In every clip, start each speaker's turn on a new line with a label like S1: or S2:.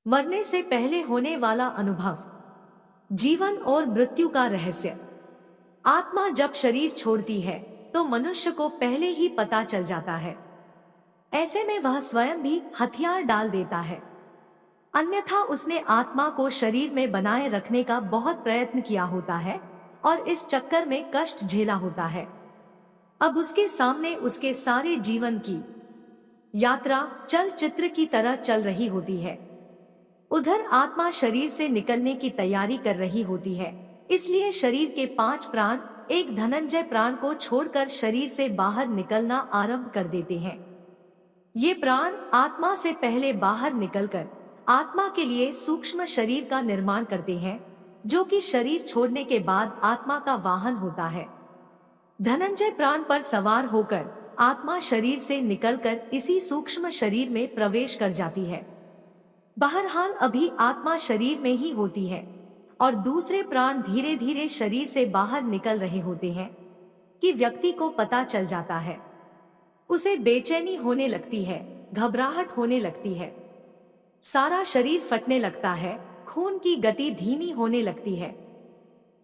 S1: मरने से पहले होने वाला अनुभव। जीवन और मृत्यु का रहस्य। आत्मा जब शरीर छोड़ती है तो मनुष्य को पहले ही पता चल जाता है। ऐसे में वह स्वयं भी हथियार डाल देता है, अन्यथा उसने आत्मा को शरीर में बनाए रखने का बहुत प्रयत्न किया होता है और इस चक्कर में कष्ट झेला होता है। अब उसके सामने उसके सारे जीवन की यात्रा चलचित्र की तरह चल रही होती है। उधर आत्मा शरीर से निकलने की तैयारी कर रही होती है, इसलिए शरीर के 5 प्राण एक धनंजय प्राण को छोड़कर शरीर से बाहर निकलना आरंभ कर देते हैं। ये प्राण आत्मा से पहले बाहर निकलकर आत्मा के लिए सूक्ष्म शरीर का निर्माण करते हैं, जो कि शरीर छोड़ने के बाद आत्मा का वाहन होता है। धनंजय प्राण पर सवार होकर आत्मा शरीर से निकलकर इसी सूक्ष्म शरीर में प्रवेश कर जाती है। बहरहाल अभी आत्मा शरीर में ही होती है और दूसरे प्राण धीरे धीरे शरीर से बाहर निकल रहे होते हैं कि व्यक्ति को पता चल जाता है। उसे बेचैनी होने लगती है, घबराहट होने लगती है, सारा शरीर फटने लगता है, खून की गति धीमी होने लगती है,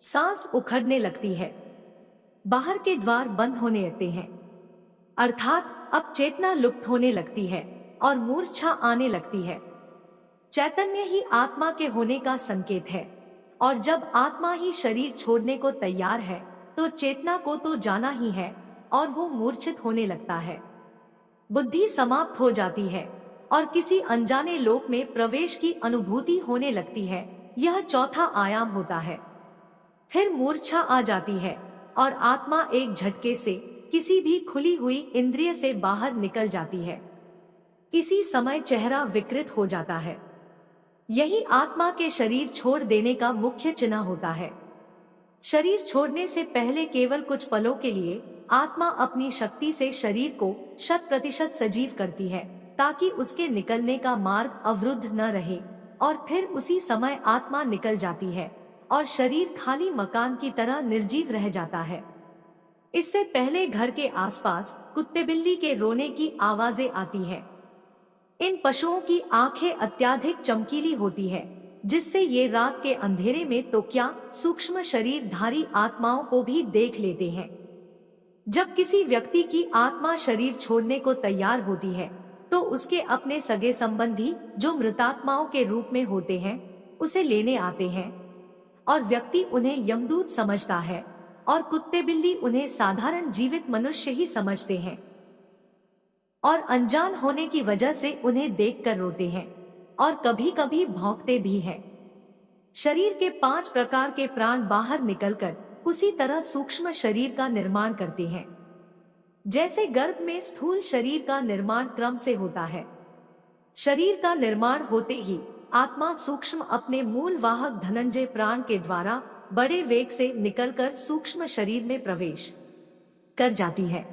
S1: सांस उखड़ने लगती है, बाहर के द्वार बंद होने लगते हैं, अर्थात अब चेतना लुप्त होने लगती है और मूर्छा आने लगती है। चैतन्य ही आत्मा के होने का संकेत है और जब आत्मा ही शरीर छोड़ने को तैयार है तो चेतना को तो जाना ही है और वो मूर्छित होने लगता है। बुद्धि समाप्त हो जाती है और किसी अनजाने लोक में प्रवेश की अनुभूति होने लगती है। यह चौथा आयाम होता है। फिर मूर्छा आ जाती है और आत्मा एक झटके से किसी भी खुली हुई इंद्रिय से बाहर निकल जाती है। इसी समय चेहरा विकृत हो जाता है। यही आत्मा के शरीर छोड़ देने का मुख्य चिन्ह होता है। शरीर छोड़ने से पहले केवल कुछ पलों के लिए आत्मा अपनी शक्ति से शरीर को 100% सजीव करती है ताकि उसके निकलने का मार्ग अवरुद्ध न रहे, और फिर उसी समय आत्मा निकल जाती है और शरीर खाली मकान की तरह निर्जीव रह जाता है। इससे पहले घर के आसपास कुत्ते बिल्ली के रोने की आवाजें आती है। इन पशुओं की आंखें अत्यधिक चमकीली होती है, जिससे ये रात के अंधेरे में तो क्या सूक्ष्म शरीरधारी आत्माओं को भी देख लेते हैं। जब किसी व्यक्ति की आत्मा शरीर छोड़ने को तैयार होती है तो उसके अपने सगे संबंधी जो मृतात्माओं के रूप में होते हैं उसे लेने आते हैं और व्यक्ति उन्हें यमदूत समझता है और कुत्ते बिल्ली उन्हें साधारण जीवित मनुष्य ही समझते हैं और अनजान होने की वजह से उन्हें देखकर रोते हैं और कभी कभी भौंकते भी हैं। शरीर के 5 प्रकार के प्राण बाहर निकलकर उसी तरह सूक्ष्म शरीर का निर्माण करते हैं। जैसे गर्भ में स्थूल शरीर का निर्माण क्रम से होता है, शरीर का निर्माण होते ही आत्मा सूक्ष्म अपने मूल वाहक धनंजय प्राण के द्वारा बड़े वेग से निकलकर सूक्ष्म शरीर में प्रवेश कर जाती है।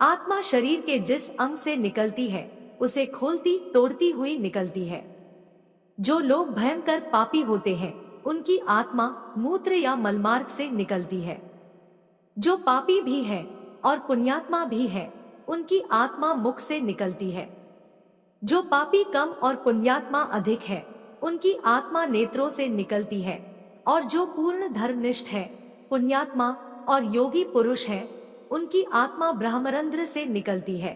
S1: आत्मा शरीर के जिस अंग से निकलती है उसे खोलती तोड़ती हुई निकलती है। जो लोग भयंकर पापी होते हैं उनकी आत्मा मूत्र या मलमार्ग से निकलती है। जो पापी भी है और पुण्यात्मा भी है उनकी आत्मा मुख से निकलती है। जो पापी कम और पुण्यात्मा अधिक है उनकी आत्मा नेत्रों से निकलती है, और जो पूर्ण धर्मनिष्ठ है, पुण्यात्मा और योगी पुरुष है उनकी आत्मा ब्रह्मरंध्र से निकलती है।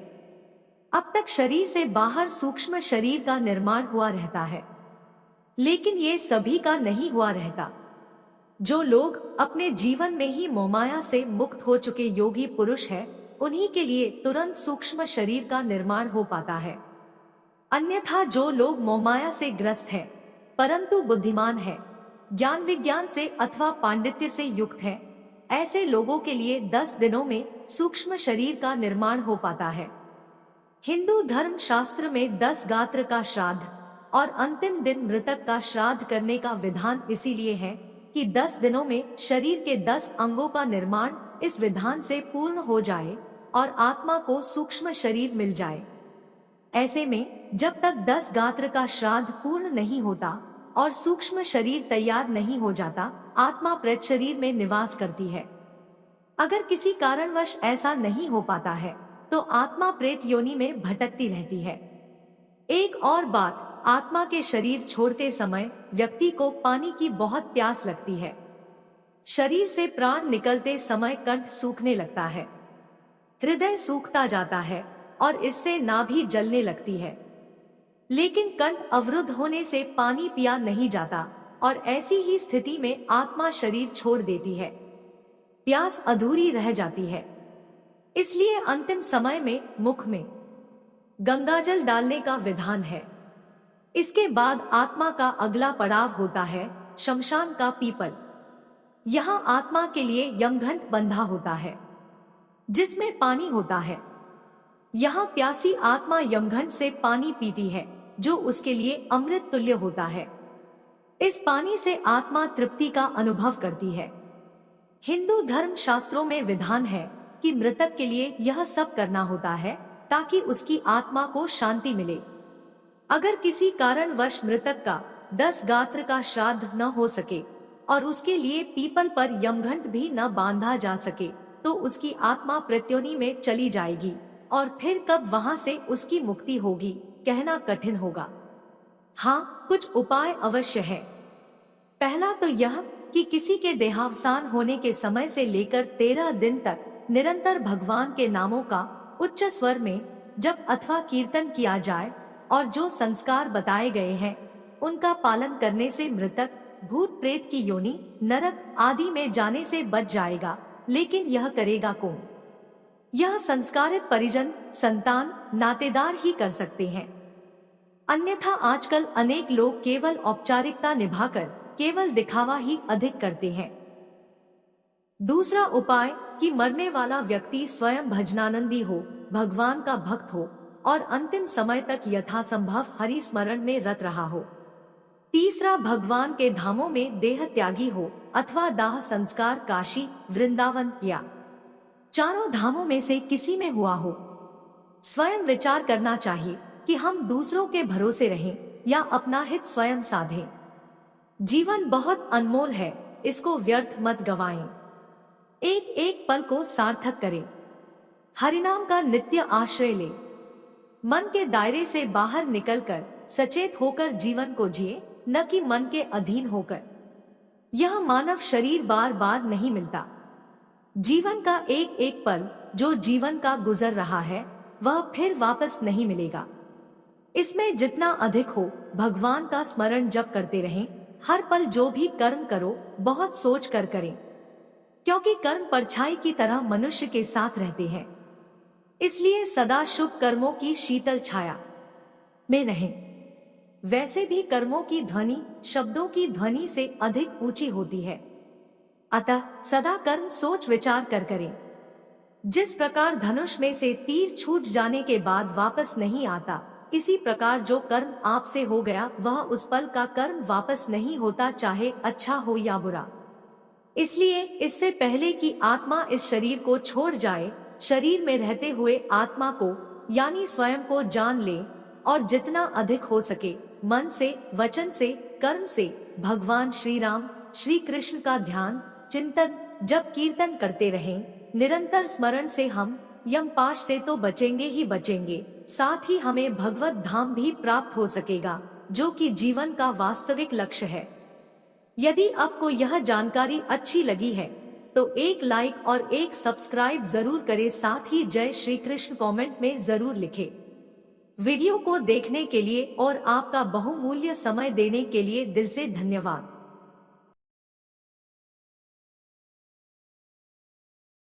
S1: अब तक शरीर से बाहर सूक्ष्म शरीर का निर्माण हुआ रहता है, लेकिन ये सभी का नहीं हुआ रहता। जो लोग अपने जीवन में ही मोहमाया से मुक्त हो चुके योगी पुरुष हैं, उन्हीं के लिए तुरंत सूक्ष्म शरीर का निर्माण हो पाता है। अन्यथा जो लोग मोहमाया से ग्रस्त हैं, परंतु बुद्धिमान हैं, ज्ञान विज्ञान से अथवा पांडित्य से युक्त हैं, ऐसे लोगों के लिए 10 दिनों में सूक्ष्म शरीर का निर्माण हो पाता है। हिंदू धर्म शास्त्र में 10 गात्र का श्राद्ध और अंतिम दिन मृतक का श्राद्ध करने का विधान इसीलिए है कि 10 दिनों में शरीर के 10 अंगों का निर्माण इस विधान से पूर्ण हो जाए और आत्मा को सूक्ष्म शरीर मिल जाए। ऐसे में जब तक 10 गात्र का श्राद्ध पूर्ण नहीं होता और सूक्ष्म शरीर तैयार नहीं हो जाता, आत्मा प्रेत शरीर में निवास करती है। अगर किसी कारणवश ऐसा नहीं हो पाता है तो आत्मा प्रेत योनि में भटकती रहती है। एक और बात, आत्मा के शरीर छोड़ते समय व्यक्ति को पानी की बहुत प्यास लगती है। शरीर से प्राण निकलते समय कंठ सूखने लगता है, हृदय सूखता जाता है और इससे नाभि जलने लगती है। लेकिन कंठ अवरुद्ध होने से पानी पिया नहीं जाता और ऐसी ही स्थिति में आत्मा शरीर छोड़ देती है, प्यास अधूरी रह जाती है। इसलिए अंतिम समय में मुख में गंगाजल डालने का विधान है। इसके बाद आत्मा का अगला पड़ाव होता है शमशान का पीपल। यहाँ आत्मा के लिए यमघंट बंधा होता है जिसमें पानी होता है। यहाँ प्यासी आत्मा यमघंट से पानी पीती है जो उसके लिए अमृत तुल्य होता है। इस पानी से आत्मा तृप्ति का अनुभव करती है। हिंदू धर्म शास्त्रों में विधान है कि मृतक के लिए यह सब करना होता है ताकि उसकी आत्मा को शांति मिले। अगर किसी कारणवश मृतक का 10 गात्र का श्राद्ध न हो सके और उसके लिए पीपल पर यमघंट भी न बांधा जा सके तो उसकी आत्मा प्रत्योनि में चली जाएगी और फिर कब वहां से उसकी मुक्ति होगी कहना कठिन होगा। हाँ, कुछ उपाय अवश्य है। पहला तो यह कि किसी के देहावसान होने के समय से लेकर 13 दिन तक निरंतर भगवान के नामों का उच्च स्वर में जप अथवा कीर्तन किया जाए और जो संस्कार बताए गए हैं उनका पालन करने से मृतक भूत प्रेत की योनि, नरक आदि में जाने से बच जाएगा। लेकिन यह करेगा कौन? यह संस्कारित परिजन, संतान, नातेदार ही कर सकते हैं। अन्यथा आजकल अनेक लोग केवल औपचारिकता निभाकर केवल दिखावा ही अधिक करते हैं। दूसरा उपाय कि मरने वाला व्यक्ति स्वयं भजनानंदी हो, भगवान का भक्त हो और अंतिम समय तक यथासंभव हरि स्मरण में रत रहा हो। तीसरा, भगवान के धामों में देह त्यागी हो अथवा दाह संस्कार काशी, वृंदावन या चारों धामों में से किसी में हुआ हो। स्वयं विचार करना चाहिए कि हम दूसरों के भरोसे रहें या अपना हित स्वयं साधें। जीवन बहुत अनमोल है, इसको व्यर्थ मत गवाएं। एक एक पल को सार्थक करें। हरिनाम का नित्य आश्रय ले। मन के दायरे से बाहर निकलकर सचेत होकर जीवन को जिए, न कि मन के अधीन होकर। यह मानव शरीर बार बार नहीं मिलता। जीवन का एक एक पल जो जीवन का गुजर रहा है वह फिर वापस नहीं मिलेगा। इसमें जितना अधिक हो भगवान का स्मरण जप करते रहें। हर पल जो भी कर्म करो बहुत सोच कर करें, क्योंकि कर्म परछाई की तरह मनुष्य के साथ रहते हैं। इसलिए सदा शुभ कर्मों की शीतल छाया में रहें। वैसे भी कर्मों की ध्वनि शब्दों की ध्वनि से अधिक ऊंची होती है। अतः सदा कर्म सोच विचार कर करें। जिस प्रकार धनुष में से तीर छूट जाने के बाद वापस नहीं आता, इसी प्रकार जो कर्म आपसे हो गया वह उस पल का कर्म वापस नहीं होता, चाहे अच्छा हो या बुरा। इसलिए इससे पहले कि आत्मा इस शरीर को छोड़ जाए, शरीर में रहते हुए आत्मा को यानी स्वयं को जान ले और जितना अधिक हो सके मन से, वचन से, कर्म से भगवान श्री राम, श्री कृष्ण का ध्यान, चिंतन, जप, कीर्तन करते रहें। निरंतर स्मरण से हम यमपाश से तो बचेंगे ही बचेंगे, साथ ही हमें भगवत धाम भी प्राप्त हो सकेगा, जो कि जीवन का वास्तविक लक्ष्य है। यदि आपको यह जानकारी अच्छी लगी है तो एक लाइक और एक सब्सक्राइब जरूर करें, साथ ही जय श्री कृष्ण कमेंट में जरूर लिखें। वीडियो को देखने के लिए और आपका बहुमूल्य समय देने के लिए दिल से धन्यवाद।